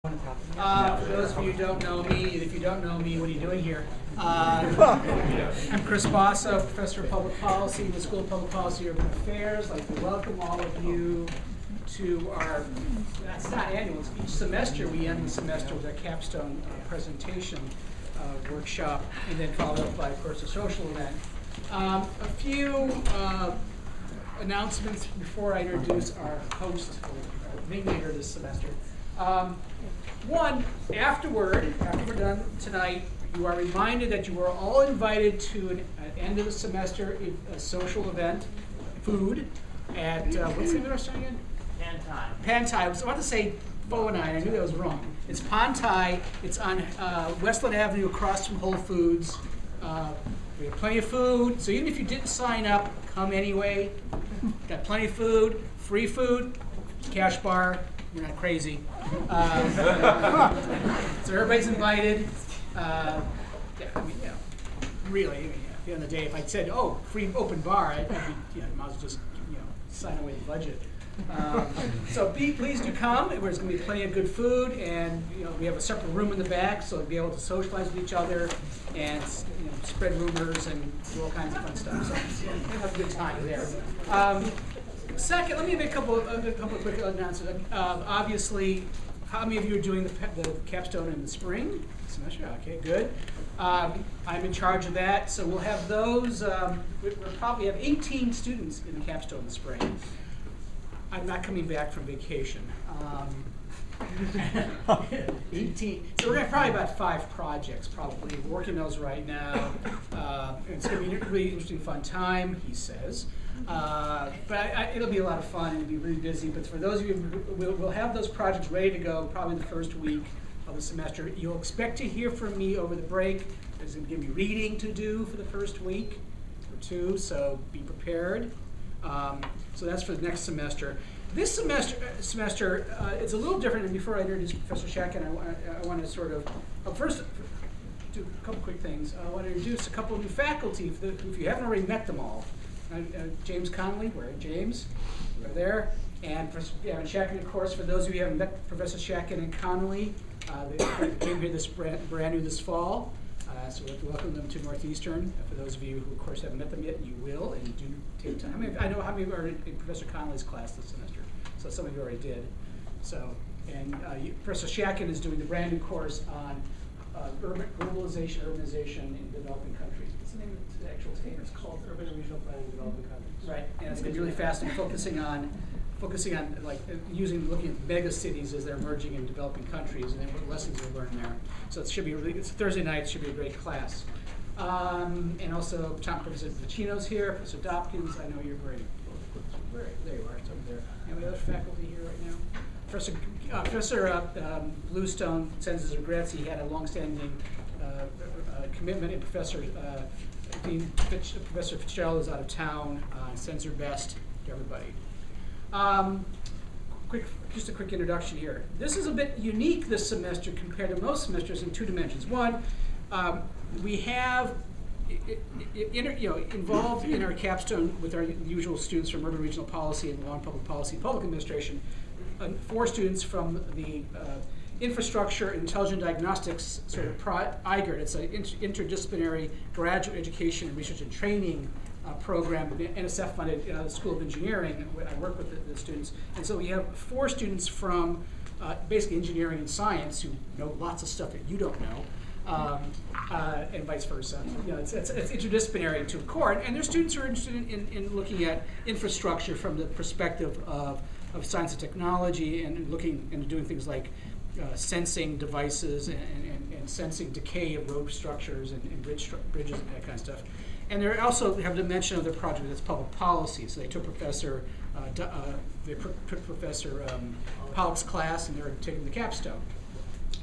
For those of you who don't know me, and if you don't know me, what are you doing here? I'm Chris Basso, Professor of Public Policy in the School of Public Policy and Urban Affairs. I'd like to welcome all of you to our, that's not annual, it's each semester we end the semester with a capstone presentation workshop, and then followed up by, of course, a social event. A few announcements before I introduce our host, or ringleader this semester. One, after we're done tonight, you are reminded that you are all invited to an end of the semester a social event, food, at, what's the name of the restaurant again? Pantai. I was about to say Bo-9, I knew that was wrong. It's Pantai. It's on Westland Avenue across from Whole Foods. We have plenty of food, so even if you didn't sign up, come anyway. Got plenty of food, free food, cash bar. You're not crazy. So everybody's invited. Yeah, I mean, yeah, really, I mean, at the end of the day, if I said, oh, free open bar, I'd be, you know, might as well just, you know, sign away the budget. So please do come. There's going to be plenty of good food, and you know, we have a separate room in the back, so you'll be able to socialize with each other and, you know, spread rumors and do all kinds of fun stuff. So we'll have a good time there. Second, let me make a couple of quick announcements. Obviously, how many of you are doing the capstone in the spring semester? Okay, good. I'm in charge of that, so we'll have those. We'll probably have 18 students in the capstone in the spring. I'm not coming back from vacation. 18. So we're going to probably about 5 projects, probably. We're working those right now. It's going to be a really interesting, fun time, he says. But it'll be a lot of fun and it'll be really busy. But for those of you, we'll have those projects ready to go probably the first week of the semester. You'll expect to hear from me over the break. There's going to give you reading to do for the first week or two, so be prepared. So that's for the next semester. This semester it's a little different. And before I introduce Professor Shatkin, I want to sort of first do a couple quick things. I want to introduce a couple of new faculty if you haven't already met them all. James Connolly, where James, right there, and Professor Gavin Shatkin, of course. For those of you who haven't met Professor Shatkin and Connolly, they came here brand new this fall. So we'd like to welcome them to Northeastern. For those of you who, of course, haven't met them yet, you will, and you do take time. I know how many are in Professor Connolly's class this semester, so some of you already did. So, and Professor Shatkin is doing the brand new course on urbanization in developing countries. What's the name of the actual thing? It's called Urban and Regional Planning in Developing Countries. Right, and it's going to be really fast and focusing on like looking at mega cities as they're emerging in developing countries, and then what lessons we learn there. So it should be it's Thursday night. It should be a great class. And also, Professor Vecino's here. Professor Dopkins, I know you're great. There you are. It's over there. Any other faculty here right now? Professor Bluestone sends his regrets. He had a longstanding commitment, and Professor Fitzgerald is out of town. Sends her best to everybody. Just a quick introduction here. This is a bit unique this semester compared to most semesters in 2 dimensions. One, we have involved in our capstone with our usual students from Urban Regional Policy and Law and Public Policy and Public Administration, 4 students from the Infrastructure and Intelligent Diagnostics sort of IGERT. It's an interdisciplinary graduate education and research and training program, NSF funded School of Engineering. I work with the students, and so we have 4 students from basically engineering and science who know lots of stuff that you don't know, and vice versa. You know, it's interdisciplinary to a core, and their students are interested in looking at infrastructure from the perspective of science and technology, and looking and doing things like sensing devices and sensing decay of road structures and bridges and that kind of stuff. And they also have a dimension of their project that's public policy. So they took Professor Pollock's class, and they're taking the capstone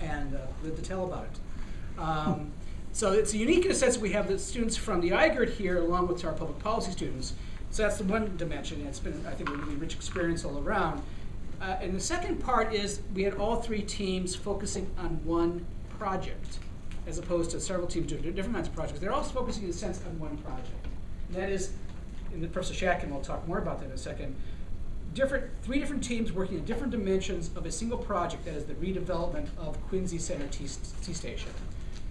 and live to tell about it. So it's unique in a sense that we have the students from the IGERT here along with our public policy students. So that's the one dimension, and it's been, I think, a really rich experience all around. And the second part is we had all 3 teams focusing on one project, as opposed to several teams doing different kinds of projects. They're all focusing in a sense on one project. And that is, and Professor Shatkin will talk more about that in a second, three different teams working in different dimensions of a single project, that is the redevelopment of Quincy Center T Station.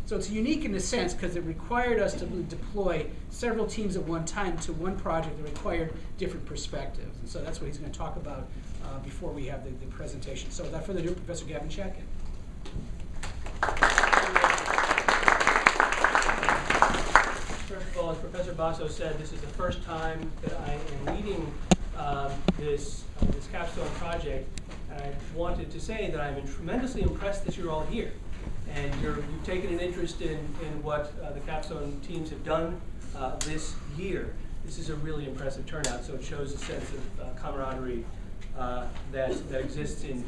So it's unique in a sense because it required us to deploy several teams at one time to one project that required different perspectives. And so that's what he's going to talk about before we have the presentation. So without further ado, Professor Gavin Shatkin. First of all, as Professor Basso said, this is the first time that I am leading this capstone project. And I wanted to say that I'm tremendously impressed that you're all here. And you've taken an interest in what the capstone teams have done this year. This is a really impressive turnout, so it shows a sense of camaraderie that exists in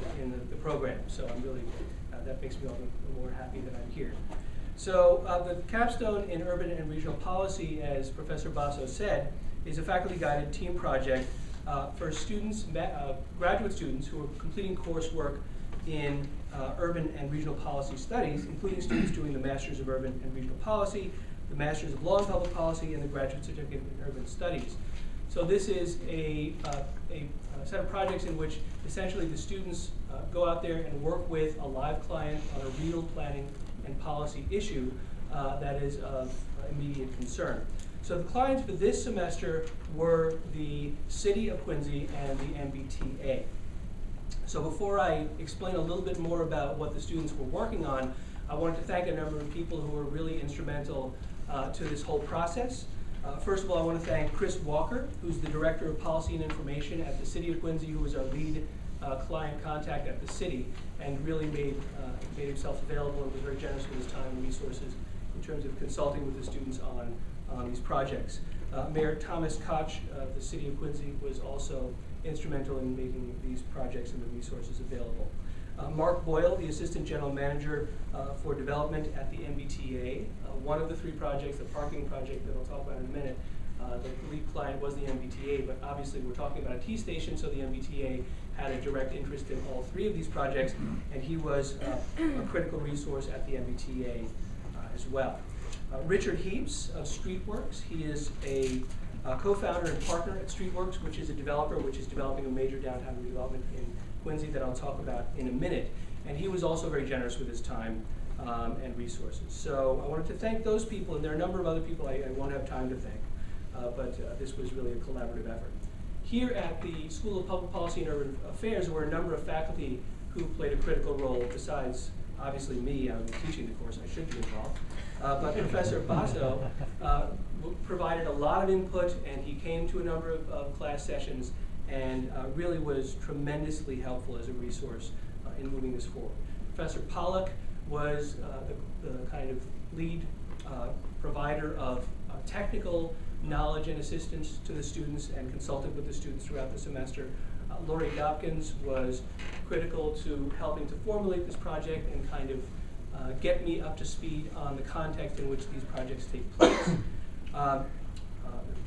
the program. So I'm really, that makes me all the more happy that I'm here. So the capstone in urban and regional policy, as Professor Basso said, is a faculty-guided team project for students, graduate students who are completing coursework in urban and regional policy studies, including students doing the Masters of Urban and Regional Policy, the Masters of Law and Public Policy, and the Graduate Certificate in Urban Studies. So this is a set of projects in which essentially the students go out there and work with a live client on a real planning and policy issue that is of immediate concern. So the clients for this semester were the City of Quincy and the MBTA. So before I explain a little bit more about what the students were working on, I wanted to thank a number of people who were really instrumental to this whole process. First of all, I want to thank Chris Walker, who's the Director of Policy and Information at the City of Quincy, who was our lead client contact at the city, and really made himself available and was very generous with his time and resources in terms of consulting with the students on these projects. Mayor Thomas Koch of the City of Quincy was also instrumental in making these projects and the resources available. Mark Boyle, the Assistant General Manager for Development at the MBTA. One of the three projects, the parking project that I'll talk about in a minute, the lead client was the MBTA, but obviously we're talking about a T station, so the MBTA had a direct interest in all three of these projects, and he was a critical resource at the MBTA as well. Richard Heaps of Streetworks, he is a co-founder and partner at Streetworks, which is a developer which is developing a major downtown redevelopment in Quincy that I'll talk about in a minute. And he was also very generous with his time and resources. So I wanted to thank those people, and there are a number of other people I won't have time to thank, but this was really a collaborative effort. Here at the School of Public Policy and Urban Affairs, there were a number of faculty who played a critical role besides, obviously, me. I'm teaching the course, I should be involved. But Professor Basso provided a lot of input, and he came to a number of class sessions and really was tremendously helpful as a resource in moving this forward. Professor Pollack was the kind of lead provider of technical knowledge and assistance to the students and consulted with the students throughout the semester. Lori Dobkins was critical to helping to formulate this project and kind of get me up to speed on the context in which these projects take place.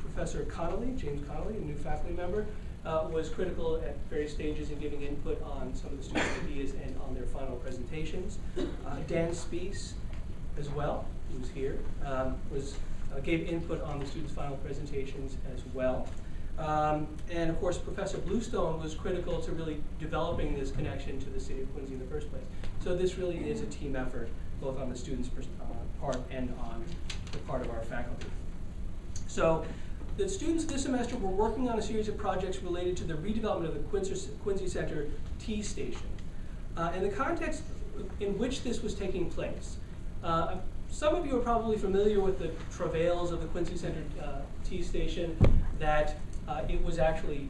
Professor Connolly, James Connolly, a new faculty member, was critical at various stages in giving input on some of the students' ideas and on their final presentations. Dan Spees, as well, who's here, gave input on the students' final presentations as well. And of course, Professor Bluestone was critical to really developing this connection to the City of Quincy in the first place. So this really is a team effort, both on the students' part and on the part of our faculty. So the students this semester were working on a series of projects related to the redevelopment of the Quincy Center T Station. And the context in which this was taking place. Some of you are probably familiar with the travails of the Quincy Center T Station, that it was actually,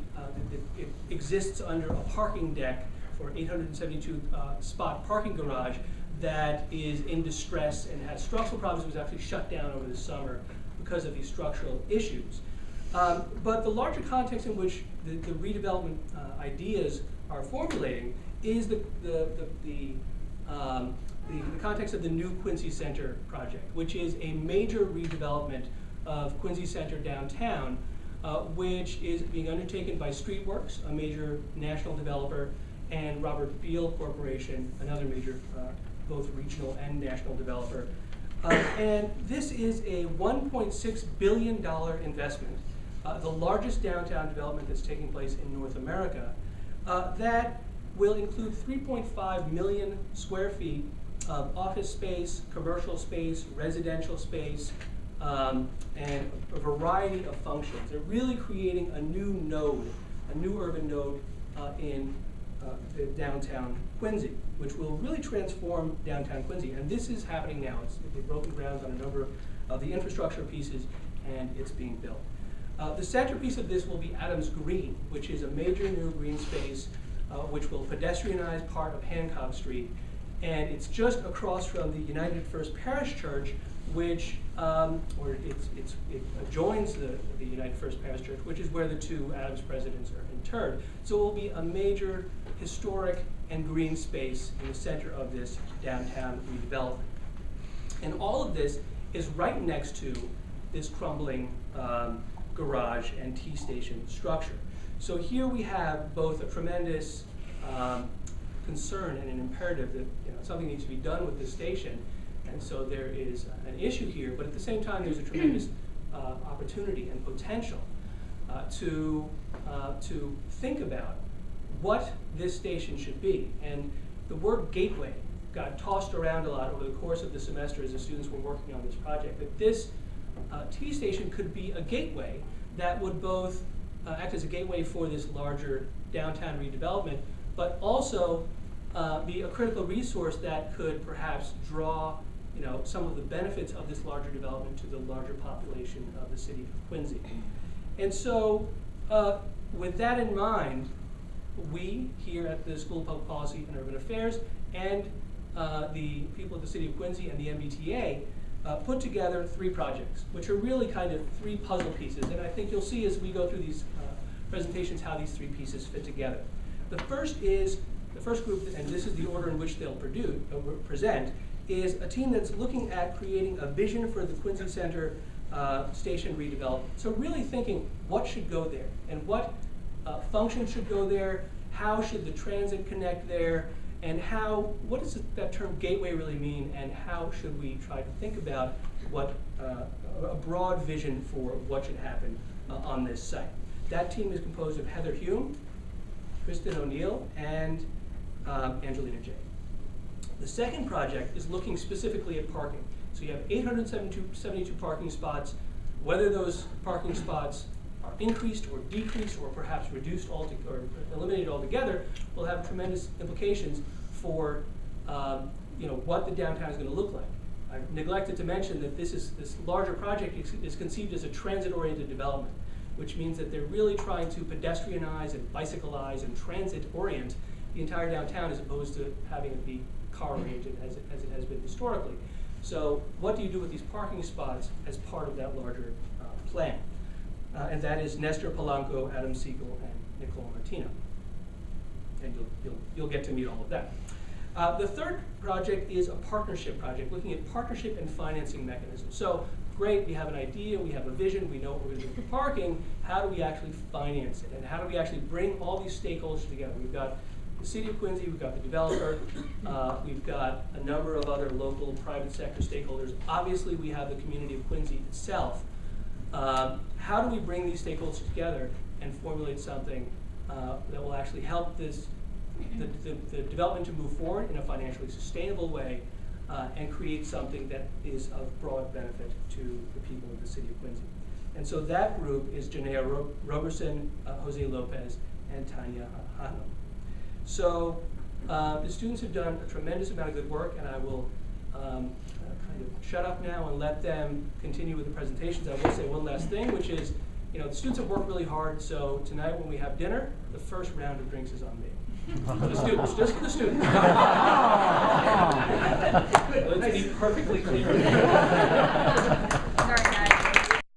it exists under a parking deck for 872 spot parking garage that is in distress and had structural problems. It was actually shut down over the summer because of these structural issues. But the larger context in which the redevelopment ideas are formulating is the context of the new Quincy Center project, which is a major redevelopment of Quincy Center downtown, which is being undertaken by Streetworks, a major national developer, and Robert Beal Corporation, another major both regional and national developer. And this is a $1.6 billion investment the largest downtown development that's taking place in North America, that will include 3.5 million square feet of office space, commercial space, residential space, and a variety of functions. They're really creating a new node, a new urban node in the downtown Quincy, which will really transform downtown Quincy. And this is happening now. They've broken ground on a number of the infrastructure pieces, and it's being built. The centerpiece of this will be Adams Green, which is a major new green space which will pedestrianize part of Hancock Street. And it's just across from the United First Parish Church, which, it adjoins the United First Parish Church, which is where the two Adams presidents are interred. So it will be a major historic and green space in the center of this downtown redevelopment. And all of this is right next to this crumbling garage and T-station structure. So here we have both a tremendous concern and an imperative that something needs to be done with this station, and so there is an issue here, but at the same time there's a tremendous opportunity and potential to think about what this station should be. And the word gateway got tossed around a lot over the course of the semester as the students were working on this project, that this T-station could be a gateway that would both act as a gateway for this larger downtown redevelopment, but also be a critical resource that could perhaps draw some of the benefits of this larger development to the larger population of the city of Quincy. And so with that in mind, we here at the School of Public Policy and Urban Affairs and the people at the City of Quincy and the MBTA put together 3 projects, which are really kind of 3 puzzle pieces. And I think you'll see as we go through these presentations how these 3 pieces fit together. The first group, and this is the order in which they'll present, is a team that's looking at creating a vision for the Quincy Center station redevelopment. So really thinking what should go there and what functions should go there, how should the transit connect there, and what does that term gateway really mean, and how should we try to think about what a broad vision for what should happen on this site. That team is composed of Heather Hume, Kristen O'Neill, and Angelina J. The second project is looking specifically at parking. So you have 872 parking spots. Whether those parking spots are increased or decreased or perhaps reduced or eliminated altogether will have tremendous implications for what the downtown is going to look like. I neglected to mention that this larger project is conceived as a transit-oriented development, which means that they're really trying to pedestrianize and bicycleize and transit-orient the entire downtown as opposed to having it be car-oriented as it has been historically. So what do you do with these parking spots as part of that larger plan? And that is Nestor Polanco, Adam Siegel, and Nicole Martino. And you'll get to meet all of them. The third project is a partnership project, looking at partnership and financing mechanisms. So great, we have an idea, we have a vision, we know what we're going to do for parking. How do we actually finance it? And how do we actually bring all these stakeholders together? We've got the City of Quincy, we've got the developer, we've got a number of other local private sector stakeholders. Obviously, we have the community of Quincy itself. How do we bring these stakeholders together and formulate something that will actually help the development to move forward in a financially sustainable way and create something that is of broad benefit to the people of the City of Quincy? And so that group is Janea Roberson, Jose Lopez, and Tanya Hano. So the students have done a tremendous amount of good work, and I will kind of shut up now and let them continue with the presentations. I will say one last thing, which is, the students have worked really hard, so tonight when we have dinner, the first round of drinks is on me. For the students, just for the students. Let's be perfectly clear.